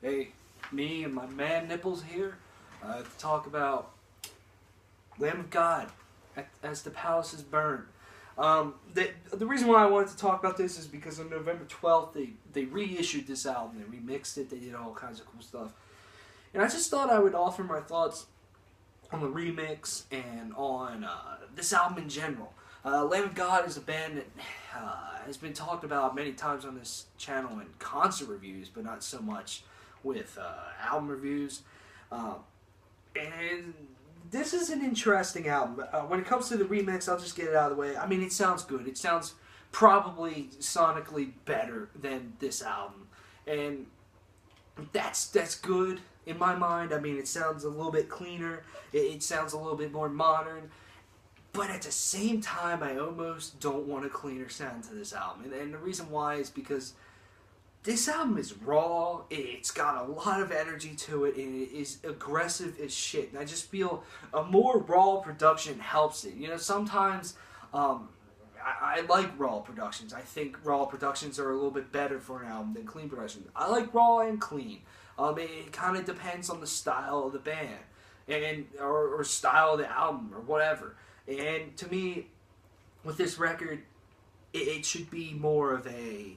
Hey, me and my man Nipples here to talk about Lamb of God as the palaces burn. The reason why I wanted to talk about this is because on November 12th, they reissued this album. They remixed it. They did all kinds of cool stuff. And I just thought I would offer my thoughts on the remix and on this album in general. Lamb of God is a band that has been talked about many times on this channel in concert reviews, but not so much with album reviews. Uh, and this is an interesting album. When it comes to the remix, I'll just get it out of the way. I mean, it sounds good. It sounds probably sonically better than this album, and that's good in my mind. I mean, it sounds a little bit cleaner. It sounds a little bit more modern. But at the same time, I almost don't want a cleaner sound to this album. And the reason why is because this album is raw. It's got a lot of energy to it, and it is aggressive as shit. And I just feel a more raw production helps it. You know, sometimes I like raw productions. I think raw productions are a little bit better for an album than clean productions. I like raw and clean. It kind of depends on the style of the band and or style of the album or whatever. And to me, with this record, it should be more of a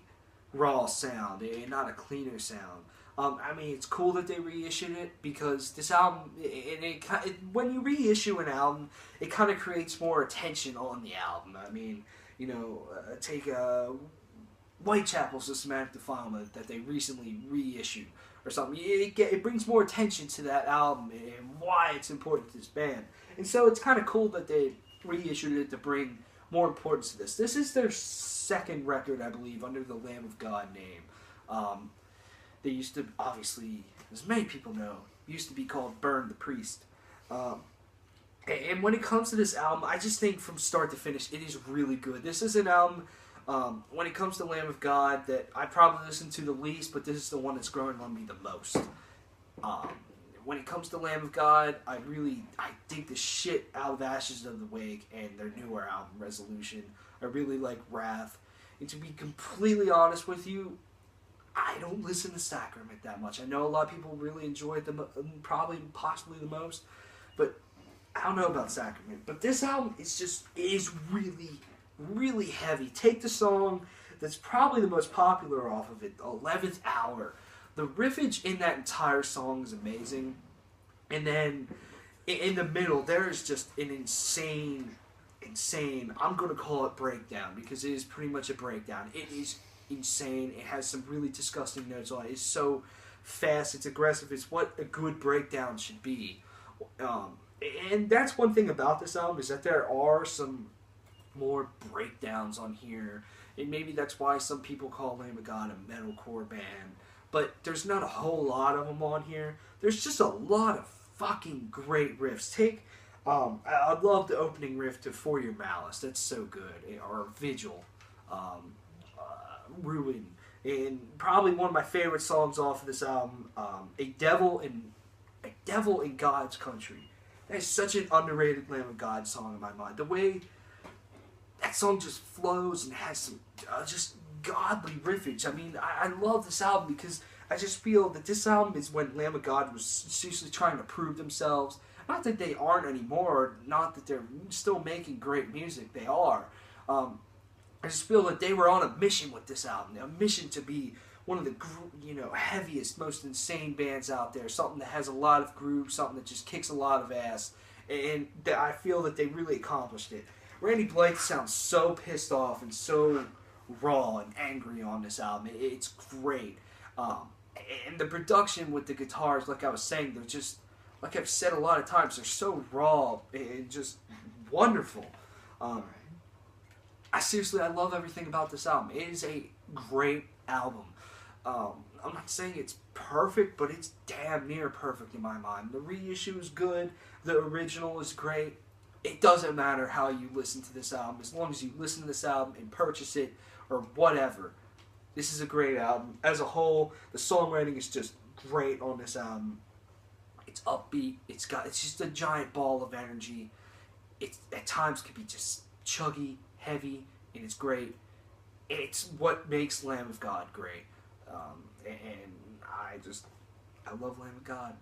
raw sound and not a cleaner sound. I mean, it's cool that they reissued it because this album, when you reissue an album, it kind of creates more attention on the album. I mean, you know, take Whitechapel Systematic Defilement that they recently reissued or something. It brings more attention to that album and why it's important to this band. And so it's kind of cool that they reissued it to bring more importance to this. This is their second record, I believe, under the Lamb of God name. They used to, obviously, as many people know, used to be called Burn the Priest. And when it comes to this album, I just think from start to finish, it is really good. This is an album, when it comes to Lamb of God, that I probably listen to the least, but this is the one that's growing on me the most. Um, when it comes to Lamb of God, I dig the shit out of Ashes of the Wake and their newer album, Resolution. I really like Wrath. And to be completely honest with you, I don't listen to Sacrament that much. I know a lot of people really enjoy it, probably, possibly the most, but I don't know about Sacrament. But this album is really, really heavy. Take the song that's probably the most popular off of it, 11th Hour. The riffage in that entire song is amazing. And then in the middle, there is just an insane, I'm going to call it breakdown because it is pretty much a breakdown. It is insane. It has some really disgusting notes on it. It's so fast, it's aggressive. It's what a good breakdown should be. And that's one thing about this album is that there are some more breakdowns on here. And maybe that's why some people call Lamb of God a metalcore band. But there's not a whole lot of them on here. There's just a lot of fucking great riffs. I love the opening riff to For Your Malice. That's so good. Or Vigil. Ruin. And probably one of my favorite songs off of this album, A Devil in God's Country. That is such an underrated Lamb of God song in my mind. The way that song just flows and has some just godly riffage. I mean, I love this album because I just feel that this album is when Lamb of God was seriously trying to prove themselves. Not that they aren't anymore, not that they're still making great music. They are. I just feel that they were on a mission with this album. A mission to be one of the heaviest, most insane bands out there. Something that has a lot of groove, something that just kicks a lot of ass. And I feel that they really accomplished it. Randy Blythe sounds so pissed off and so raw and angry on this album. It's great. And the production with the guitars, like I was saying, they're just, like I've said a lot of times, they're so raw and just wonderful. I love everything about this album. It is a great album. I'm not saying it's perfect, but it's damn near perfect in my mind. The reissue is good. The original is great. It doesn't matter how you listen to this album. As long as you listen to this album and purchase it or whatever, this is a great album. As a whole, the songwriting is just great on this album. It's upbeat. It's just a giant ball of energy. It at times can be just chuggy, heavy, and it's great. It's what makes Lamb of God great. And I love Lamb of God.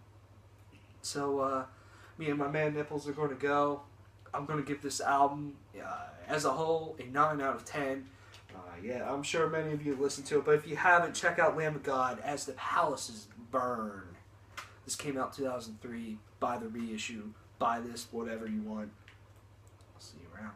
So me and my man Nipples are going to go. I'm going to give this album as a whole a 9 out of 10. Yeah, I'm sure many of you listen to it, but if you haven't, check out Lamb of God, As the Palaces Burn. This came out 2003. Buy the reissue. Buy this, whatever you want. I'll see you around.